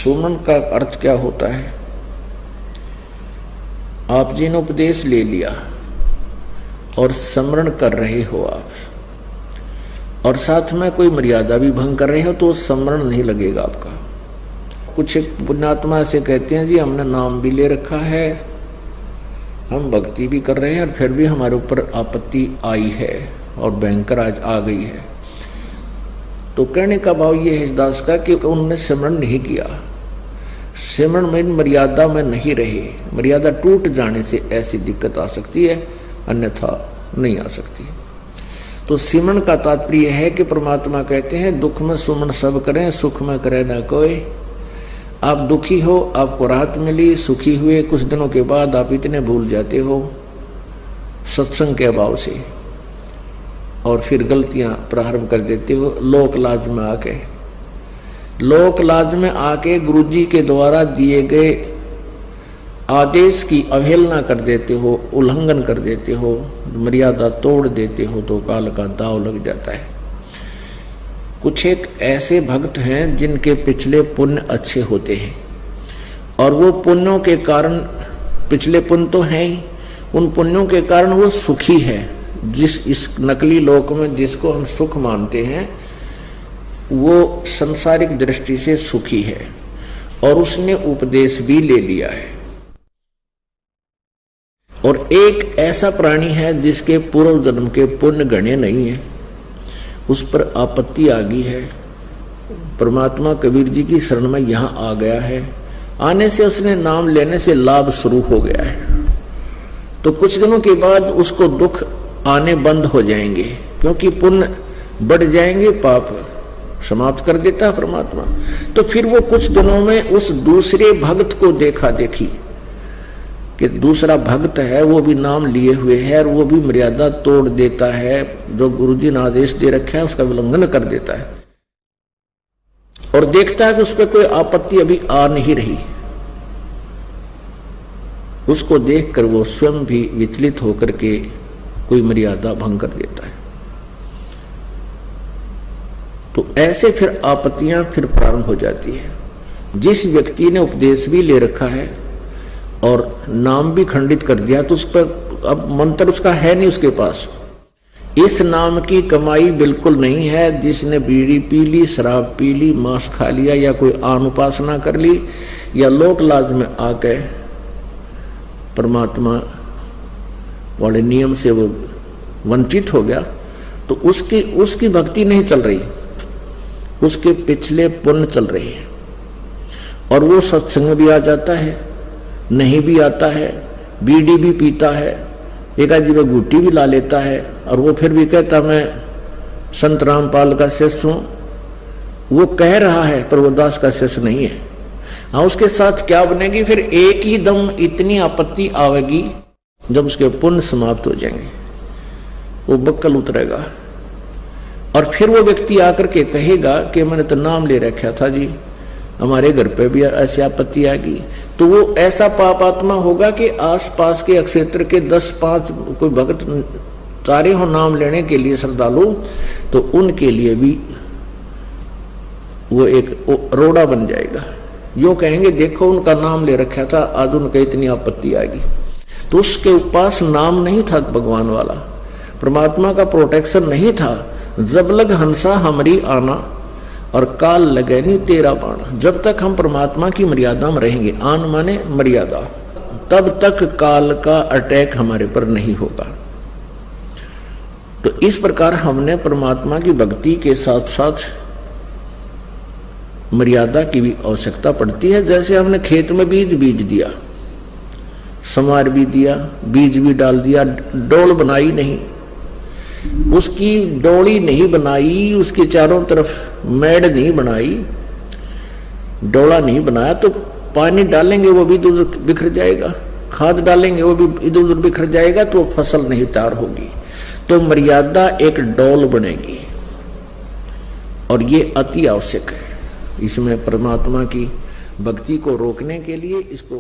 सुमन का अर्थ क्या होता है? आप जी ने उपदेश ले लिया और स्मरण कर रहे हो आप, और साथ में कोई मर्यादा भी भंग कर रहे हो तो स्मरण नहीं लगेगा आपका। कुछ एक पुण्यात्मा ऐसे कहते हैं जी हमने नाम भी ले रखा है, हम भक्ति भी कर रहे हैं और फिर भी हमारे ऊपर आपत्ति आई है और भयंकर आज आ गई है। तो कहने का भाव ये है इस दास का कि उन्होंने स्मरण नहीं किया, स्मरण में मर्यादा में नहीं रहे। मर्यादा टूट जाने से ऐसी दिक्कत आ सकती है, अन्यथा नहीं आ सकती। तो सिमरण का तात्पर्य है कि परमात्मा कहते हैं दुख में सुमन सब करें, सुख में करे ना कोई। आप दुखी हो, आपको राहत मिली, सुखी हुए, कुछ दिनों के बाद आप इतने भूल जाते हो सत्संग के अभाव से, और फिर गलतियां प्रारंभ कर देते हो। लोक लाज में आके गुरुजी के द्वारा दिए गए आदेश की अवहेलना कर देते हो, उल्लंघन कर देते हो, मर्यादा तोड़ देते हो, तो काल का दाव लग जाता है। कुछ एक ऐसे भक्त हैं जिनके पिछले पुण्य अच्छे होते हैं और वो पुण्यों के कारण, पिछले पुण्य तो हैं ही, उन पुण्यों के कारण वो सुखी है। जिस इस नकली लोक में जिसको हम सुख मानते हैं वो संसारिक दृष्टि से सुखी है और उसने उपदेश भी ले लिया है। और एक ऐसा प्राणी है जिसके पूर्व जन्म के पुण्य गणे नहीं है, उस पर आपत्ति आ गई है। परमात्मा कबीर जी की शरण में यहाँ आ गया है, आने से उसने नाम लेने से लाभ शुरू हो गया है। तो कुछ दिनों के बाद उसको दुख आने बंद हो जाएंगे, क्योंकि पुण्य बढ़ जाएंगे, पाप समाप्त कर देता है परमात्मा। तो फिर वो कुछ दिनों में उस दूसरे भक्त को देखा देखी कि दूसरा भक्त है, वो भी नाम लिए हुए है और वो भी मर्यादा तोड़ देता है, जो गुरुजी ने आदेश दे रखा है उसका उल्लंघन कर देता है, और देखता है कि उस पर कोई आपत्ति अभी आ नहीं रही। उसको देखकर वो स्वयं भी विचलित होकर के कोई मर्यादा भंग कर देता है। तो ऐसे फिर आपत्तियां फिर प्रारंभ हो जाती है। जिस व्यक्ति ने उपदेश भी ले रखा है और नाम भी खंडित कर दिया, तो उस पर अब मंत्र उसका है नहीं उसके पास। इस नाम की कमाई बिल्कुल नहीं है। जिसने बीड़ी पी ली, शराब पी ली, मांस खा लिया, या कोई आन उपासना कर ली, या लोक लाज में आके परमात्मा वाले नियम से वो वंचित हो गया, तो उसकी भक्ति नहीं चल रही, उसके पिछले पुण्य चल रही है। और वो सत्संग भी आ जाता है, नहीं भी आता है, बीड़ी भी पीता है, एक आदमी में गुट्टी भी ला लेता है, और वो फिर भी कहता मैं संत रामपाल का शिष्य हूं। वो कह रहा है पर वो दास का शिष्य नहीं है। हाँ, उसके साथ क्या बनेगी? फिर एक ही दम इतनी आपत्ति आवेगी जब उसके पुण्य समाप्त हो जाएंगे, वो बक्कल उतरेगा। और फिर वो व्यक्ति आकर के कहेगा कि मैंने तो नाम ले रखा था जी, हमारे घर पे भी ऐसी आपत्ति आ गई। तो वो ऐसा पापात्मा होगा कि आसपास के क्षेत्र के 10-5 कोई भक्त चारे हो नाम लेने के लिए श्रद्धालु, तो उनके लिए भी वो एक रोड़ा बन जाएगा। यो कहेंगे देखो उनका नाम ले रखा था, आज उनका इतनी आपत्ति आ गई। तो उसके पास नाम नहीं था भगवान वाला, परमात्मा का प्रोटेक्शन नहीं था। जब लग हंसा हमारी आना और काल लगे नहीं तेरा बाणा। जब तक हम परमात्मा की मर्यादा में रहेंगे, आन माने मर्यादा, तब तक काल का अटैक हमारे पर नहीं होगा। तो इस प्रकार हमने परमात्मा की भक्ति के साथ साथ मर्यादा की भी आवश्यकता पड़ती है। जैसे हमने खेत में बीज दिया, समार भी दिया, बीज भी डाल दिया, डोल बनाई नहीं, उसकी डोली नहीं बनाई, उसके चारों तरफ मेड़ नहीं बनाई, डोला नहीं बनाया, तो पानी डालेंगे वो भी इधर उधर बिखर जाएगा, खाद डालेंगे वो भी इधर उधर बिखर जाएगा, तो फसल नहीं तैयार होगी। तो मर्यादा एक डोल बनेगी, और ये अति आवश्यक है। इसमें परमात्मा की भक्ति को रोकने के लिए इसको